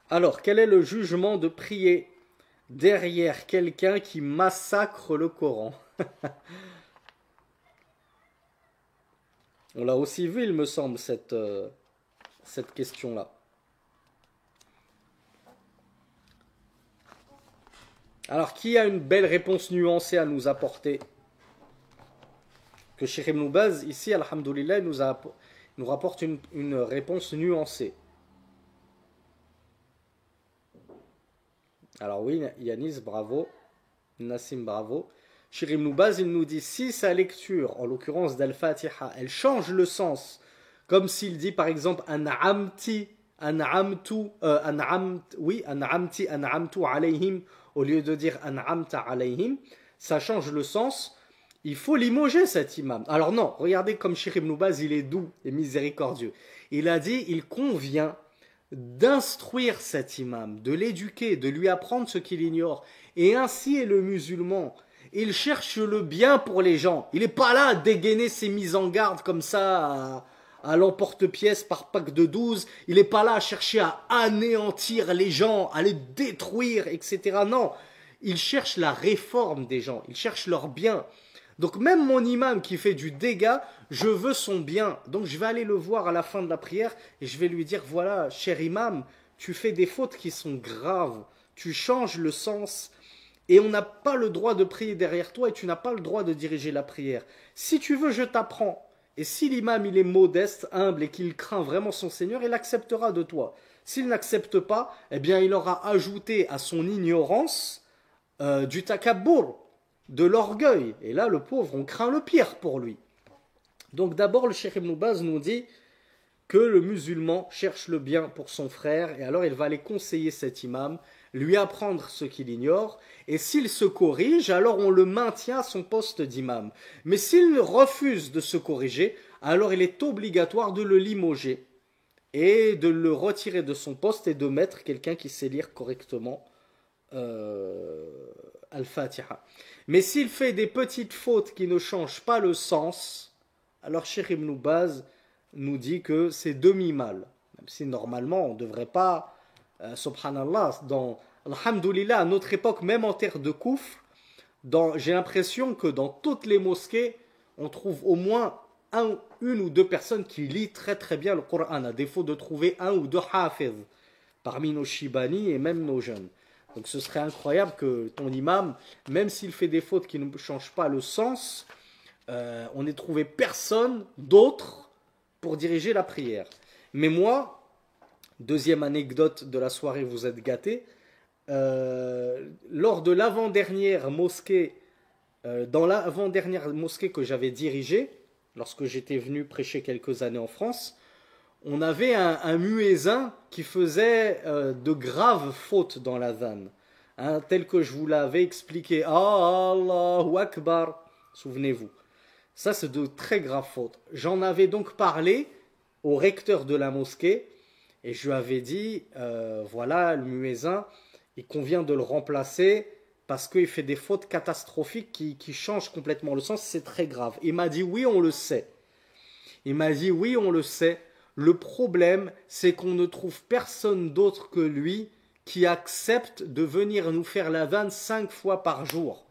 Alors, quel est le jugement de prier derrière quelqu'un qui massacre le Coran? On l'a aussi vu, il me semble, cette question-là. Alors, qui a une belle réponse nuancée à nous apporter? Que Cheikh Ibn Baz, ici, alhamdoulilah, nous rapporte une réponse nuancée. Alors oui, Yanis, bravo. Nassim, bravo. Cheikh Ibn Baz, il nous dit, si sa lecture, en l'occurrence d'Al-Fatiha, elle change le sens, comme s'il dit par exemple an'amti, an'amtu, oui, an'amti, an'amtu alayhim, au lieu de dire an'amta alayhim, ça change le sens. Il faut limoger cet imam. Alors non, regardez comme Cheikh Ibn Baz, il est doux et miséricordieux. Il a dit, il convient d'instruire cet imam, de l'éduquer, de lui apprendre ce qu'il ignore. Et ainsi est le musulman. Il cherche le bien pour les gens. Il n'est pas là à dégainer ses mises en garde comme ça à l'emporte-pièce par pack de 12. Il n'est pas là à chercher à anéantir les gens, à les détruire, etc. Non, il cherche la réforme des gens. Il cherche leur bien. Donc même mon imam qui fait du dégât, je veux son bien. Donc je vais aller le voir à la fin de la prière et je vais lui dire, voilà, cher imam, tu fais des fautes qui sont graves. Tu changes le sens et on n'a pas le droit de prier derrière toi et tu n'as pas le droit de diriger la prière. Si tu veux, je t'apprends. Et si l'imam il est modeste, humble et qu'il craint vraiment son Seigneur, il acceptera de toi. S'il n'accepte pas, eh bien il aura ajouté à son ignorance du takabur, de l'orgueil. Et là, le pauvre, on craint le pire pour lui. Donc d'abord, le Cheikh Ibn Baz nous dit que le musulman cherche le bien pour son frère et alors il va aller conseiller cet imam, lui apprendre ce qu'il ignore et s'il se corrige, alors on le maintient à son poste d'imam. Mais s'il refuse de se corriger, alors il est obligatoire de le limoger et de le retirer de son poste et de mettre quelqu'un qui sait lire correctement Al-Fatiha. Mais s'il fait des petites fautes qui ne changent pas le sens, alors Cheikh Ibn Baz nous dit que c'est demi-mal. Même si normalement on ne devrait pas, subhanallah, alhamdoulilah, à notre époque, même en terre de koufr, j'ai l'impression que dans toutes les mosquées, on trouve au moins une ou deux personnes qui lisent très très bien le Coran, à défaut de trouver un ou deux hafiz parmi nos shibani et même nos jeunes. Donc ce serait incroyable que ton imam, même s'il fait des fautes qui ne changent pas le sens, on n'ait trouvé personne d'autre pour diriger la prière. Mais moi, deuxième anecdote de la soirée, vous êtes gâtés, lors de l'avant-dernière mosquée, dans l'avant-dernière mosquée que j'avais dirigée, lorsque j'étais venu prêcher quelques années en France, on avait un muezzin qui faisait de graves fautes dans l'adhan, hein, tel que je vous l'avais expliqué. Ah, Allahu Akbar, souvenez-vous. Ça, c'est de très graves fautes. J'en avais donc parlé au recteur de la mosquée et je lui avais dit, voilà, le muezzin, il convient de le remplacer parce qu'il fait des fautes catastrophiques qui changent complètement le sens, c'est très grave. Il m'a dit, oui, on le sait. Il m'a dit, oui, on le sait. Le problème, c'est qu'on ne trouve personne d'autre que lui qui accepte de venir nous faire l'adhan 5 fois par jour.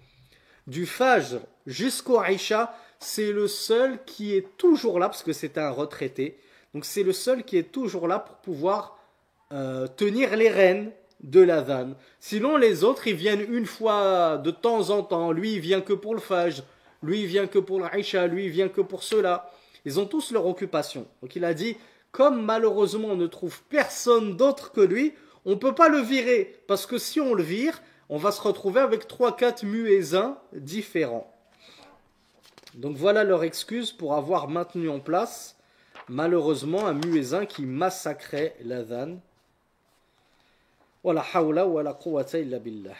Du Fajr jusqu'au Aïcha, c'est le seul qui est toujours là, parce que c'est un retraité, donc c'est le seul qui est toujours là pour pouvoir tenir les rênes de l'adhan. Sinon, les autres, ils viennent une fois de temps en temps. Lui, il vient que pour le Fajr. Lui, il vient que pour l'Aïcha. Lui, il vient que pour cela. Ils ont tous leur occupation. Donc il a dit, comme malheureusement on ne trouve personne d'autre que lui, on ne peut pas le virer. Parce que si on le vire, on va se retrouver avec 3-4 muezzins différents. Donc voilà leur excuse pour avoir maintenu en place, malheureusement, un muezzin qui massacrait l'adhan. Wala hawla wala quwwata illa billah.